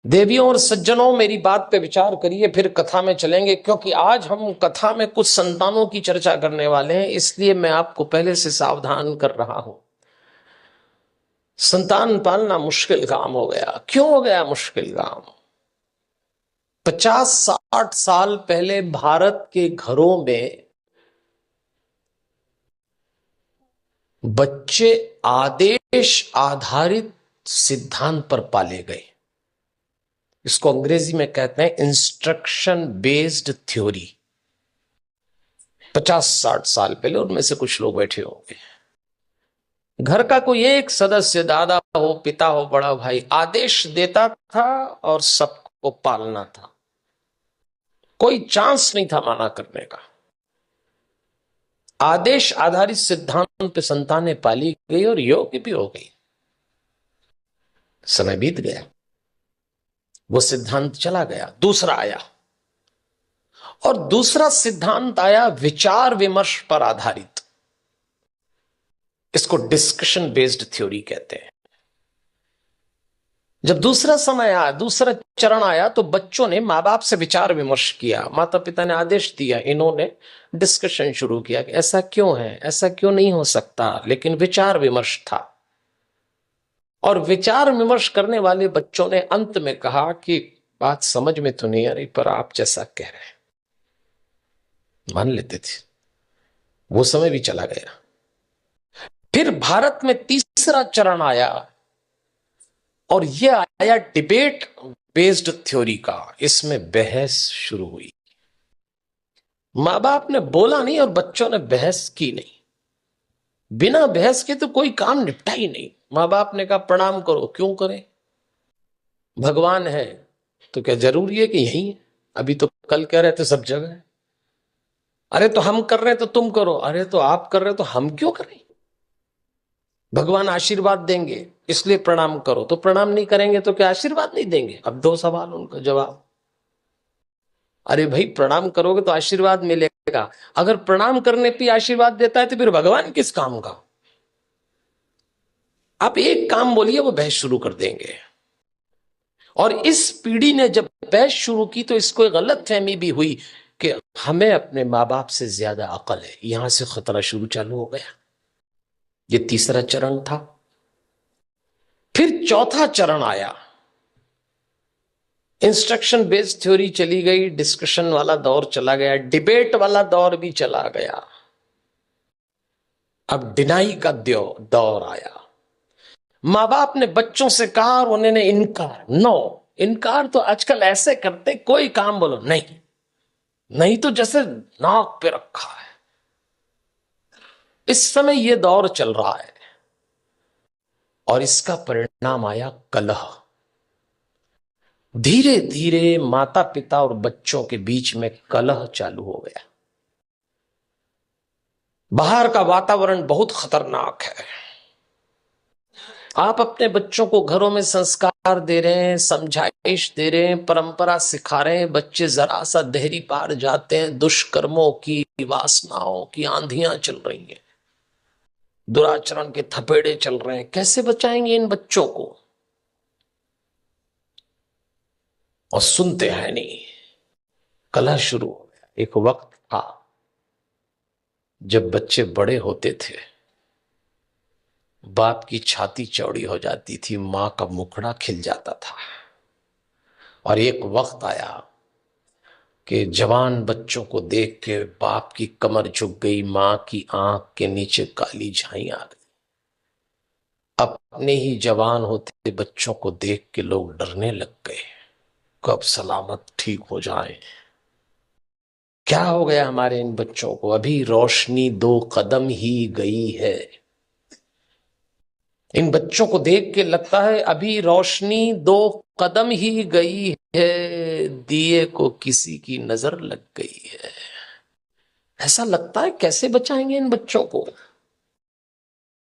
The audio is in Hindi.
देवियों और सज्जनों, मेरी बात पे विचार करिए, फिर कथा में चलेंगे। क्योंकि आज हम कथा में कुछ संतानों की चर्चा करने वाले हैं, इसलिए मैं आपको पहले से सावधान कर रहा हूं। संतान पालना मुश्किल काम हो गया। क्यों हो गया मुश्किल काम? 50-60 साल पहले भारत के घरों में बच्चे आदेश आधारित सिद्धांत पर पाले गए। इसको अंग्रेजी में कहते हैं इंस्ट्रक्शन बेस्ड थ्योरी। 50-60 साल पहले उनमें से कुछ लोग बैठे होंगे, घर का कोई एक सदस्य, दादा हो, पिता हो, बड़ा भाई, आदेश देता था और सबको पालना था। कोई चांस नहीं था माना करने का। आदेश आधारित सिद्धांत पे संतानें पाली गई और योग्य भी हो गई। समय बीत गया, वो सिद्धांत चला गया, दूसरा आया। और दूसरा सिद्धांत आया विचार विमर्श पर आधारित। इसको डिस्कशन बेस्ड थ्योरी कहते हैं। जब दूसरा समय आया, दूसरा चरण आया, तो बच्चों ने माँ बाप से विचार विमर्श किया। माता पिता ने आदेश दिया, इन्होंने डिस्कशन शुरू किया कि ऐसा क्यों है, ऐसा क्यों नहीं हो सकता। लेकिन विचार विमर्श था, और विचार विमर्श करने वाले बच्चों ने अंत में कहा कि बात समझ में तो नहीं आ रही, पर आप जैसा कह रहे हैं मान लेते थे। वो समय भी चला गया। फिर भारत में तीसरा चरण आया, और यह आया डिबेट बेस्ड थ्योरी का। इसमें बहस शुरू हुई। माँ बाप ने बोला नहीं और बच्चों ने बहस की नहीं। बिना बहस के तो कोई काम निपटा ही नहीं। माँ बाप ने कहा प्रणाम करो। क्यों करें? भगवान है तो क्या जरूरी है कि यही है? अभी तो कल कह रहे थे सब जगह है। अरे तो हम कर रहे हैं तो तुम करो। अरे तो आप कर रहे हो तो हम क्यों करें? भगवान आशीर्वाद देंगे इसलिए प्रणाम करो, तो प्रणाम नहीं करेंगे तो क्या आशीर्वाद नहीं देंगे? अब दो सवाल, उनका जवाब। अरे भाई, प्रणाम करोगे तो आशीर्वाद मिलेगा। अगर प्रणाम करने पे आशीर्वाद देता है तो फिर भगवान किस काम का? आप एक काम बोलिए, वो बहस शुरू कर देंगे। और इस पीढ़ी ने जब बहस शुरू की तो इसको गलत फहमी भी हुई कि हमें अपने माँ बाप से ज्यादा अकल है। यहां से खतरा शुरू चालू हो गया। ये तीसरा चरण था। फिर चौथा चरण आया। इंस्ट्रक्शन बेस्ड थ्योरी चली गई, डिस्कशन वाला दौर चला गया, डिबेट वाला दौर भी चला गया। अब डिनाई का दौर आया। माँ बाप ने बच्चों से कहा और उन्होंने इनकार। नो, इनकार तो आजकल ऐसे करते, कोई काम बोलो नहीं, नहीं तो जैसे नाक पे रखा है। इस समय यह दौर चल रहा है, और इसका परिणाम आया कलह। धीरे धीरे माता पिता और बच्चों के बीच में कलह चालू हो गया। बाहर का वातावरण बहुत खतरनाक है। आप अपने बच्चों को घरों में संस्कार दे रहे हैं, समझाइश दे रहे हैं, परंपरा सिखा रहे हैं, बच्चे जरा सा देहरी पार जाते हैं, दुष्कर्मों की, वासनाओं की आंधियां चल रही हैं, दुराचरण के थपेड़े चल रहे हैं। कैसे बचाएंगे इन बच्चों को? और सुनते हैं नहीं। कलह शुरू हो गया। एक वक्त था जब बच्चे बड़े होते थे, बाप की छाती चौड़ी हो जाती थी, मां का मुखड़ा खिल जाता था। और एक वक्त आया कि जवान बच्चों को देख के बाप की कमर झुक गई, मां की आंख के नीचे काली झाई आ गई। अपने ही जवान होते बच्चों को देख के लोग डरने लग गए, कब सलामत ठीक हो जाए। क्या हो गया हमारे इन बच्चों को? अभी रोशनी 2 कदम ही गई है। इन बच्चों को देख के लगता है अभी रोशनी 2 कदम ही गई है, दिए को किसी की नजर लग गई है। ऐसा लगता है। कैसे बचाएंगे इन बच्चों को?